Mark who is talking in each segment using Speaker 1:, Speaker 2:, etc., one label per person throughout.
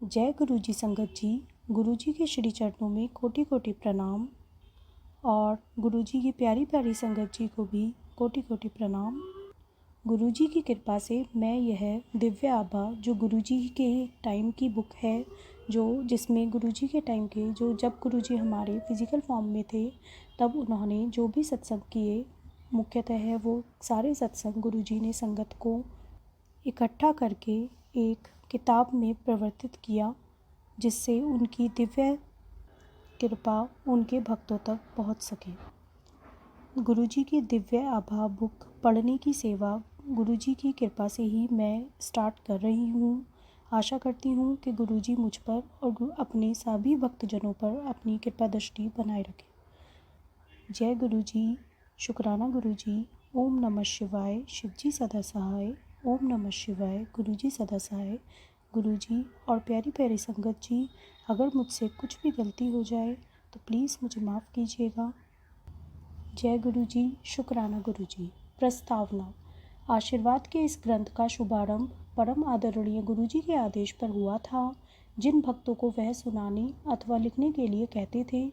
Speaker 1: जय गुरुजी संगत जी। गुरुजी के श्री चरणों में कोटि कोटि प्रणाम और गुरुजी की प्यारी प्यारी संगत जी को भी कोटि कोटि प्रणाम। गुरुजी की कृपा से मैं यह दिव्य आभा जो गुरुजी के टाइम की बुक है, जिसमें गुरुजी के टाइम के जब गुरुजी हमारे फिज़िकल फॉर्म में थे तब उन्होंने जो भी सत्संग किए, मुख्यतः वो सारे सत्संग गुरुजी ने संगत को इकट्ठा करके एक किताब में प्रवर्तित किया, जिससे उनकी दिव्य कृपा उनके भक्तों तक पहुंच सके। गुरुजी की दिव्य आभा बुक पढ़ने की सेवा गुरुजी की कृपा से ही मैं स्टार्ट कर रही हूँ। आशा करती हूँ कि गुरुजी मुझ पर और अपने सभी भक्तजनों पर अपनी कृपा दृष्टि बनाए रखें। जय गुरुजी, शुक्राना गुरुजी। ओम नमः शिवाय, शिवजी सदा सहाय। ओम नमः शिवाय, गुरुजी सदा सहाय। गुरुजी और प्यारी प्यारी संगत जी, अगर मुझसे कुछ भी गलती हो जाए तो प्लीज़ मुझे माफ़ कीजिएगा। जय गुरुजी, शुक्राना गुरुजी। प्रस्तावना। आशीर्वाद के इस ग्रंथ का शुभारंभ परम आदरणीय गुरुजी के आदेश पर हुआ था। जिन भक्तों को वह सुनाने अथवा लिखने के लिए कहते थे,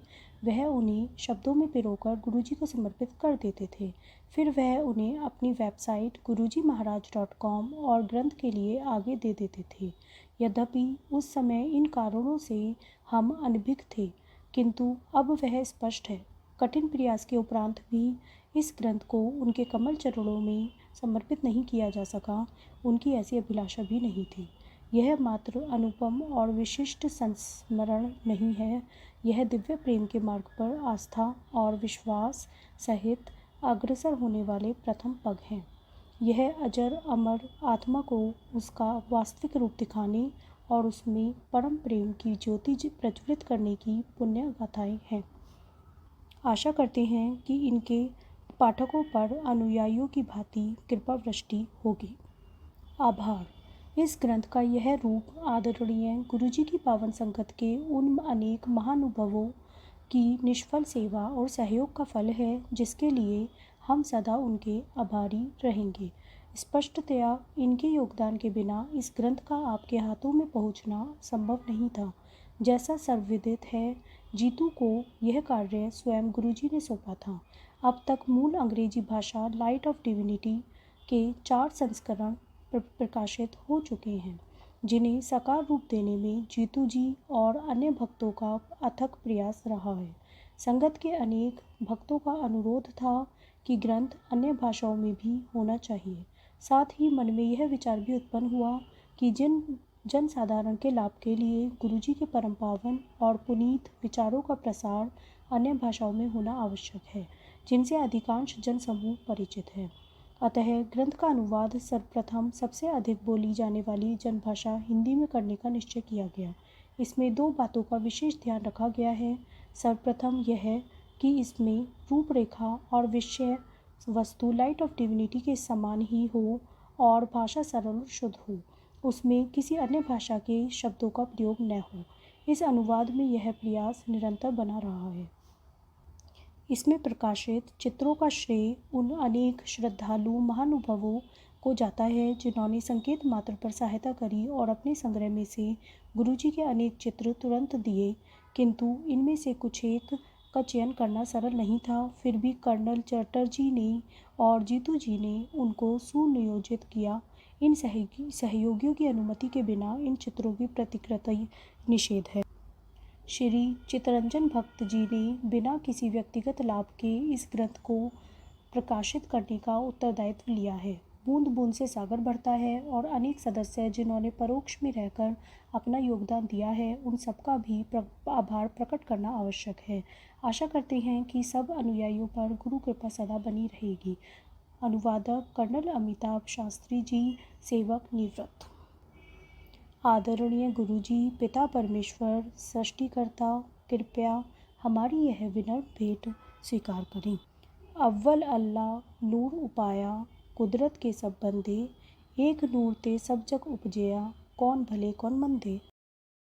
Speaker 1: वह उन्हें शब्दों में पिरोकर गुरुजी को समर्पित कर देते थे। फिर वह उन्हें अपनी वेबसाइट gurujimaharaj.com और ग्रंथ के लिए आगे दे देते थे। यद्यपि उस समय इन कारणों से हम अनभिज्ञ थे, किंतु अब वह स्पष्ट है। कठिन प्रयास के उपरांत भी इस ग्रंथ को उनके कमल चरणों में समर्पित नहीं किया जा सका। उनकी ऐसी अभिलाषा भी नहीं थी। यह मात्र अनुपम और विशिष्ट संस्मरण नहीं है, यह दिव्य प्रेम के मार्ग पर आस्था और विश्वास सहित अग्रसर होने वाले प्रथम पग हैं। यह अजर अमर आत्मा को उसका वास्तविक रूप दिखाने और उसमें परम प्रेम की ज्योति प्रज्वलित करने की पुण्य गाथाएं हैं। आशा करते हैं कि इनके पाठकों पर अनुयायियों की भांति कृपा वृष्टि होगी। आभार। इस ग्रंथ का यह रूप आदरणीय गुरुजी की पावन संगत के उन अनेक महानुभवों की निष्फल सेवा और सहयोग का फल है, जिसके लिए हम सदा उनके आभारी रहेंगे। स्पष्टतया इनके योगदान के बिना इस ग्रंथ का आपके हाथों में पहुंचना संभव नहीं था। जैसा सर्वविदित है, जीतू को यह कार्य स्वयं गुरुजी ने सौंपा था। अब तक मूल अंग्रेजी भाषा लाइट ऑफ डिविनिटी के 4 संस्करण प्रकाशित हो चुके हैं, जिन्हें साकार रूप देने में जीतू जी और अन्य भक्तों का अथक प्रयास रहा है। संगत के अनेक भक्तों का अनुरोध था कि ग्रंथ अन्य भाषाओं में भी होना चाहिए। साथ ही मन में यह विचार भी उत्पन्न हुआ कि जिन जन साधारण के लाभ के लिए गुरुजी के परम पावन और पुनीत विचारों का प्रसार अन्य भाषाओं में होना आवश्यक है, जिनसे अधिकांश जनसमूह परिचित है। अतः ग्रंथ का अनुवाद सर्वप्रथम सबसे अधिक बोली जाने वाली जनभाषा हिंदी में करने का निश्चय किया गया। इसमें 2 बातों का विशेष ध्यान रखा गया है। सर्वप्रथम यह कि इसमें रूपरेखा और विषय वस्तु लाइट ऑफ डिविनिटी के समान ही हो और भाषा सरल और शुद्ध हो। उसमें किसी अन्य भाषा के शब्दों का प्रयोग न हो। इस अनुवाद में यह प्रयास निरंतर बना रहा है। इसमें प्रकाशित चित्रों का श्रेय उन अनेक श्रद्धालु महानुभवों को जाता है, जिन्होंने संकेत मात्र पर सहायता करी और अपने संग्रह में से गुरुजी के अनेक चित्र तुरंत दिए, किंतु इनमें से कुछ एक का चयन करना सरल नहीं था। फिर भी कर्नल चटर्जी ने और जीतू जी ने उनको सुनियोजित किया। इन सहयोगियों की अनुमति के बिना इन चित्रों की प्रतिकृति निषेध है। श्री चित्तरंजन भक्त जी ने बिना किसी व्यक्तिगत लाभ के इस ग्रंथ को प्रकाशित करने का उत्तरदायित्व लिया है। बूंद बूंद से सागर बढ़ता है और अनेक सदस्य जिन्होंने परोक्ष में रहकर अपना योगदान दिया है, उन सबका भी आभार प्रकट करना आवश्यक है। आशा करते हैं कि सब अनुयायियों पर गुरु कृपा सदा बनी रहेगी। अनुवादक कर्नल अमिताभ शास्त्री जी, सेवक निवृत्त। आदरणीय गुरुजी, पिता परमेश्वर, सृष्टिकर्ता, कृपया हमारी यह विनम्र भेंट स्वीकार करें। अव्वल अल्लाह नूर उपाया, कुदरत के सब बंदे, एक नूर ते सब जग उपजया, कौन भले कौन मंदे।